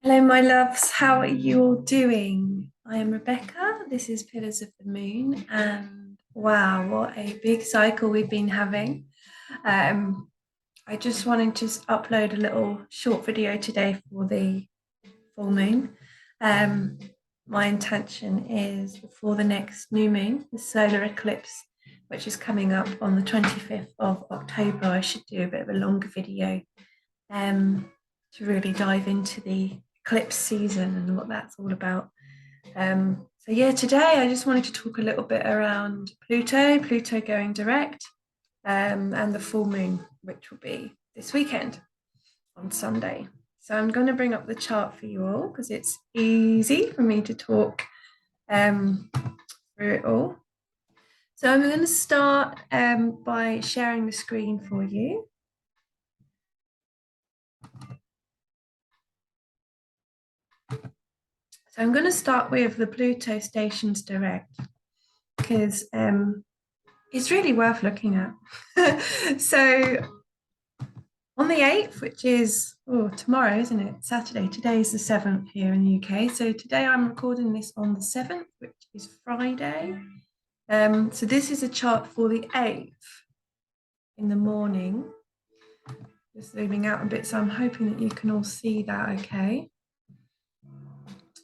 Hello, my loves. How are you all doing? I am Rebecca. This is Pillars of the Moon, and wow, what a big cycle we've been having. Um, I just wanted to upload a little short video today for the full moon. Um, my intention is before the next new moon, the solar eclipse, which is coming up on the 25th of October. I should do a bit of a longer video to really dive into the eclipse season and what that's all about. So yeah, today I just wanted to talk a little bit around Pluto going direct, and the full moon, which will be this weekend on Sunday. So I'm going to bring up the chart for you all because it's easy for me to talk through it all. So I'm going to start by sharing the screen for you. So I'm going to start with the Pluto stations direct because it's really worth looking at. So on the 8th, which is tomorrow, isn't it? Saturday. Today is the 7th here in the UK. So today I'm recording this on the 7th, which is Friday. So this is a chart for the 8th in the morning. Just zooming out a bit, so I'm hoping that you can all see that okay.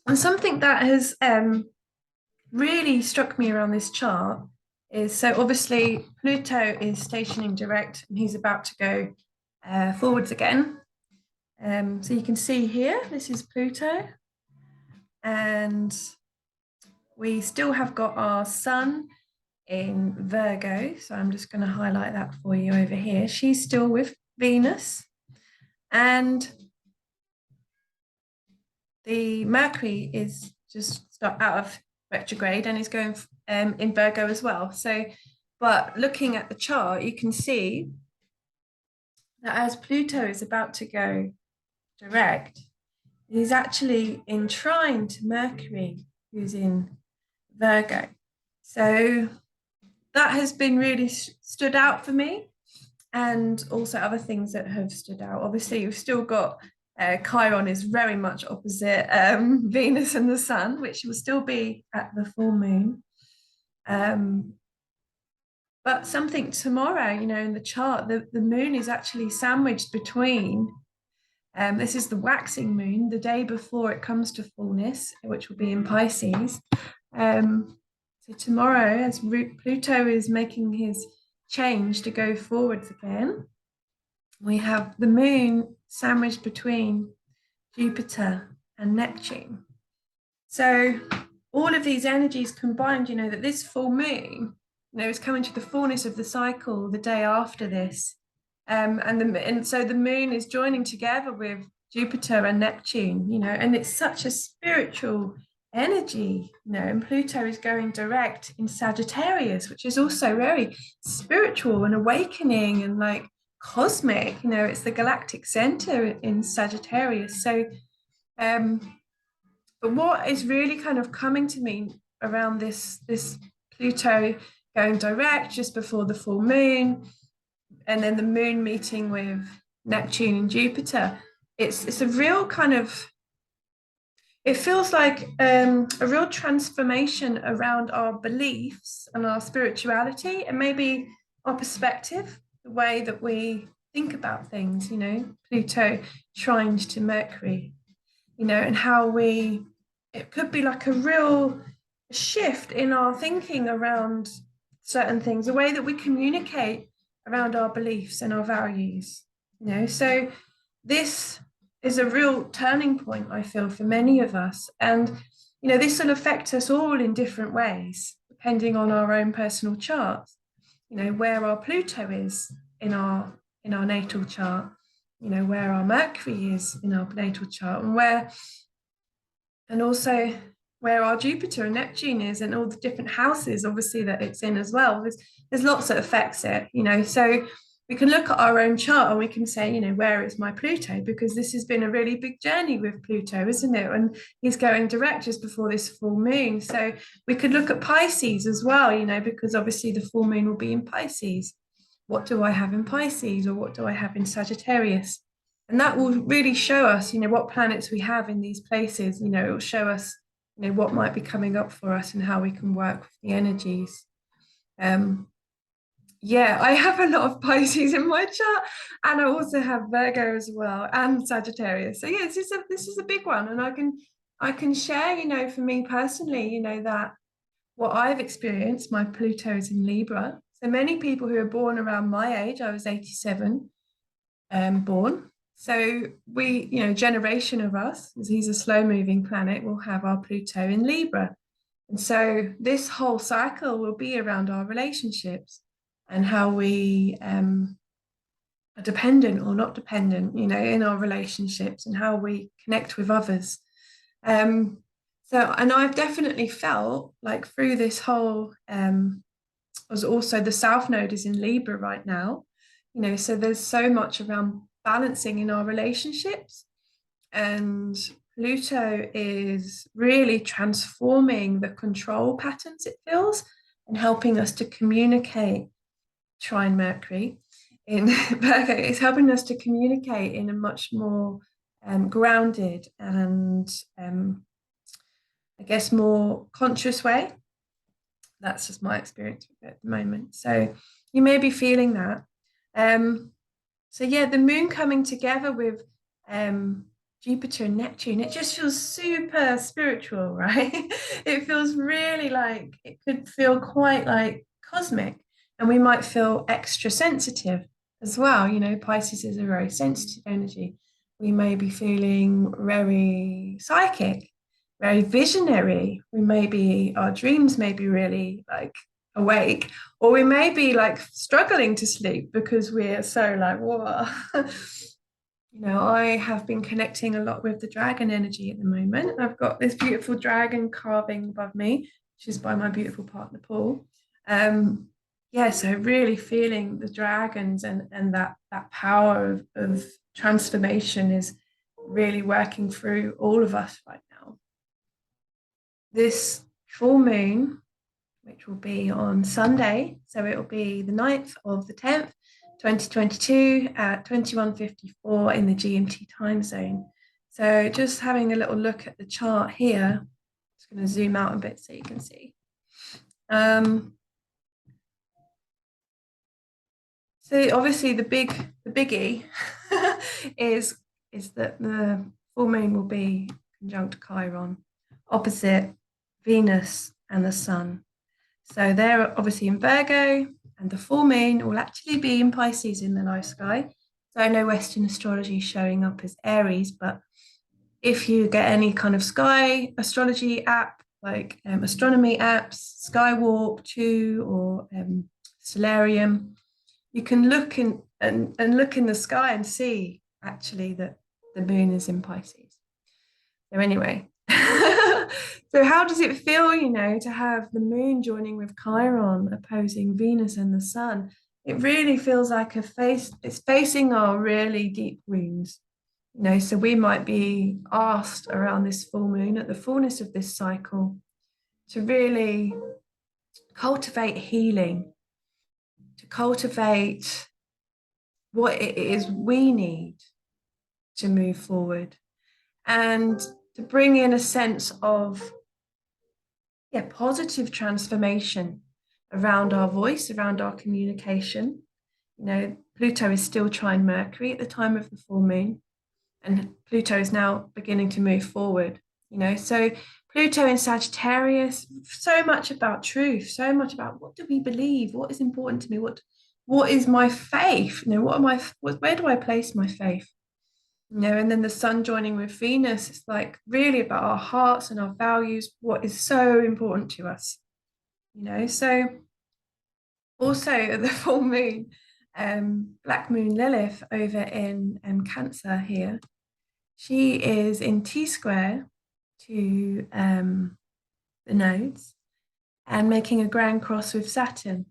And something that has really struck me around this chart is, so obviously Pluto is stationing direct and he's about to go forwards again. So you can see here, this is Pluto, and we still have got our sun in Virgo. So I'm just going to highlight that for you over here. She's still with Venus, and the Mercury is just out of retrograde and is going in Virgo as well. So, but looking at the chart, you can see that as Pluto is about to go direct, it is actually in trine to Mercury, who's in Virgo. So that has been really stood out for me, and also other things that have stood out. Obviously, you've still got Chiron is very much opposite Venus and the Sun, which will still be at the full moon. But something tomorrow, in the chart, the moon is actually sandwiched between. This is the waxing moon, the day before it comes to fullness, which will be in Pisces. So tomorrow, as Pluto is making his change to go forwards again, we have the moon sandwiched between Jupiter and Neptune. So all of these energies combined, that this full moon, is coming to the fullness of the cycle the day after this. And so the moon is joining together with Jupiter and Neptune, and it's such a spiritual energy, and Pluto is going direct in Sagittarius, which is also very spiritual and awakening and like cosmic, it's the galactic center in Sagittarius. So but what is really kind of coming to me around this Pluto going direct just before the full moon, and then the moon meeting with Neptune and Jupiter, it's a real kind of, it feels like a real transformation around our beliefs and our spirituality and maybe our perspective, the way that we think about things, Pluto trined to Mercury, and how it could be like a real shift in our thinking around certain things, the way that we communicate around our beliefs and our values, So this is a real turning point, I feel, for many of us. And, this will affect us all in different ways, depending on our own personal charts, where our Pluto is in our natal chart, where our Mercury is in our natal chart, and also where our Jupiter and Neptune is, and all the different houses, obviously, that it's in as well. There's lots that affects it, So we can look at our own chart and we can say, where is my Pluto? Because this has been a really big journey with Pluto, isn't it? And he's going direct just before this full moon. So we could look at Pisces as well, because obviously the full moon will be in Pisces. What do I have in Pisces, or what do I have in Sagittarius? And that will really show us, what planets we have in these places. It will show us, what might be coming up for us and how we can work with the energies. Yeah, I have a lot of Pisces in my chart, and I also have Virgo as well, and Sagittarius. So yeah, this is a big one, and I can share, for me personally, that what I've experienced, my Pluto is in Libra. So many people who are born around my age, I was 87 born. So we, generation of us, as he's a slow moving planet, will have our Pluto in Libra. And so this whole cycle will be around our relationships and how we are dependent or not dependent, in our relationships and how we connect with others. And I've definitely felt like through this whole, as also the South Node is in Libra right now, so there's so much around balancing in our relationships. And Pluto is really transforming the control patterns, it feels, and helping us to communicate. Trine Mercury in Virgo is helping us to communicate in a much more grounded and I guess more conscious way. That's just my experience with it at the moment. So you may be feeling that. So yeah, the moon coming together with Jupiter and Neptune, it just feels super spiritual, right? It feels really like it could feel quite like cosmic, and we might feel extra sensitive as well. Pisces is a very sensitive energy. We may be feeling very psychic, very visionary. Our dreams may be really like awake, or we may be like struggling to sleep because we're so like, whoa. I have been connecting a lot with the dragon energy at the moment. I've got this beautiful dragon carving above me, which is by my beautiful partner Paul. Yeah, so really feeling the dragons and that power of transformation is really working through all of us right now. This full moon, which will be on Sunday, so it will be the 9th of the 10th, 2022 at 21:54 in the GMT time zone. So just having a little look at the chart here, just going to zoom out a bit so you can see. So obviously the biggie is that the full moon will be conjunct Chiron, opposite Venus and the Sun. So they're obviously in Virgo, and the full moon will actually be in Pisces in the night sky. So I know Western astrology is showing up as Aries, but if you get any kind of sky astrology app, like astronomy apps, Skywarp 2 or Stellarium, you can look and look in the sky and see actually that the moon is in Pisces. So anyway, so how does it feel, to have the moon joining with Chiron opposing Venus and the Sun? It really feels like it's facing our really deep wounds. So we might be asked around this full moon at the fullness of this cycle to really cultivate healing, to cultivate what it is we need to move forward, and to bring in a sense of positive transformation around our voice, around our communication. Pluto is still trine Mercury at the time of the full moon, and Pluto is now beginning to move forward. So Pluto in Sagittarius, so much about truth, so much about what do we believe, what is important to me, what is my faith, where do I place my faith? And then the Sun joining with Venus, it's like really about our hearts and our values, what is so important to us. So also at the full moon, Black Moon Lilith over in Cancer here, she is in T-square to the nodes and making a grand cross with Saturn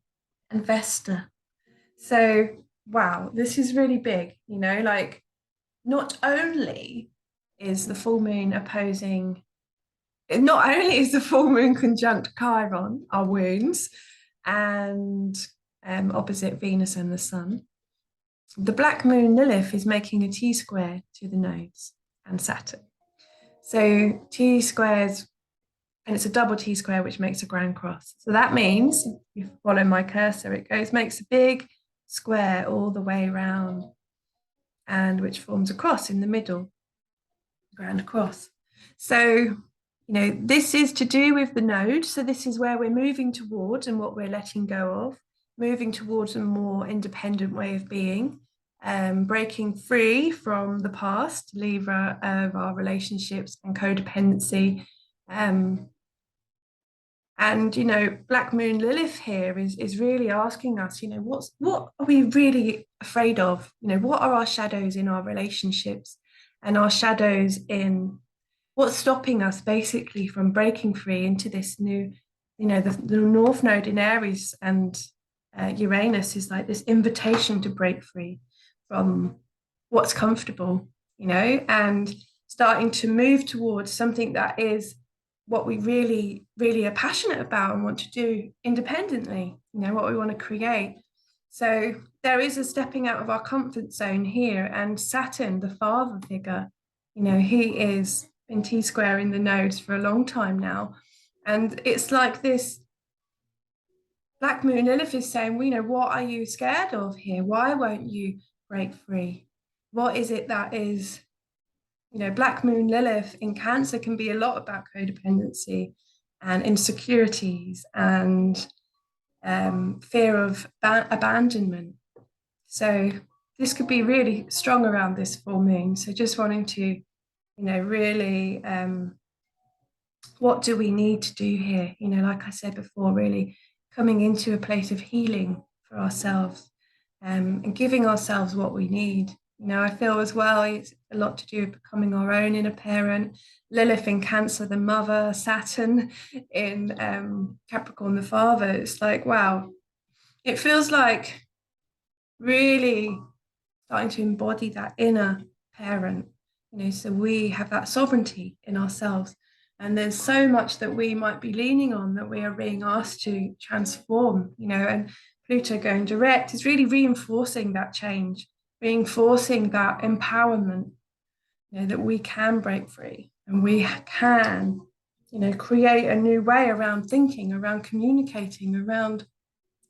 and Vesta. So wow, this is really big, like not only is the full moon conjunct Chiron, our wounds, and opposite Venus and the Sun, the Black Moon Lilith is making a T-square to the nodes and Saturn. So T squares, and it's a double T-square, which makes a grand cross. So that means, if you follow my cursor, it makes a big square all the way around, and which forms a cross in the middle, grand cross. So, this is to do with the node. So this is where we're moving towards and what we're letting go of, moving towards a more independent way of being, breaking free from the past lever of our relationships and codependency. And Black Moon Lilith here is really asking us, what are we really afraid of? What are our shadows in our relationships, and our shadows in what's stopping us basically from breaking free into this new, the North Node in Aries and Uranus is like this invitation to break free from what's comfortable, and starting to move towards something that is what we really, really are passionate about and want to do independently, what we want to create. So there is a stepping out of our comfort zone here. And Saturn, the father figure, he is in T-square in the nodes for a long time now. And it's like this Black Moon Lilith is saying, what are you scared of here? Why won't you break free? What is it that is, Black Moon Lilith in Cancer can be a lot about codependency and insecurities and fear of abandonment. So this could be really strong around this full moon. So just wanting to, really, what do we need to do here? Like I said before, really coming into a place of healing for ourselves, and giving ourselves what we need. I feel as well, it's a lot to do with becoming our own inner parent. Lilith in Cancer, the mother, Saturn in Capricorn, the father. It's like, wow, it feels like really starting to embody that inner parent, so we have that sovereignty in ourselves. And there's so much that we might be leaning on that we are being asked to transform, and Pluto going direct is really reinforcing that change, reinforcing that empowerment, that we can break free and we can, create a new way around thinking, around communicating, around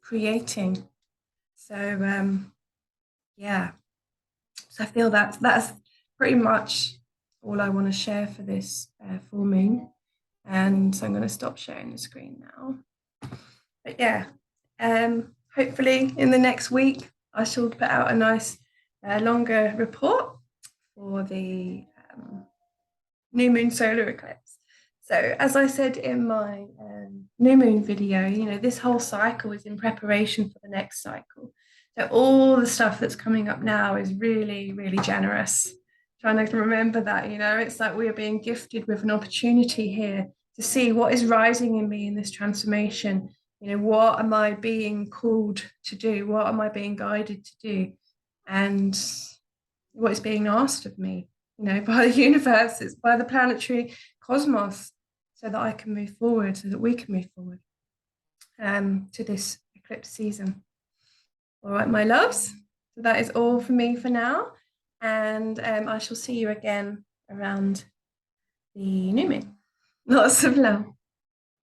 creating. So, yeah. So I feel that's pretty much all I want to share for this full moon. And so I'm going to stop sharing the screen now. But yeah, hopefully in the next week, I shall put out a nice longer report for the new moon solar eclipse. So as I said in my new moon video, this whole cycle is in preparation for the next cycle. So all the stuff that's coming up now is really, really generous. Trying to remember that, it's like we are being gifted with an opportunity here to see what is rising in me in this transformation. What am I being called to do? What am I being guided to do? And what is being asked of me, by the universe, it's by the planetary cosmos, so that I can move forward, so that we can move forward to this eclipse season. All right, my loves. So that is all for me for now. And I shall see you again around the new moon. Lots of love.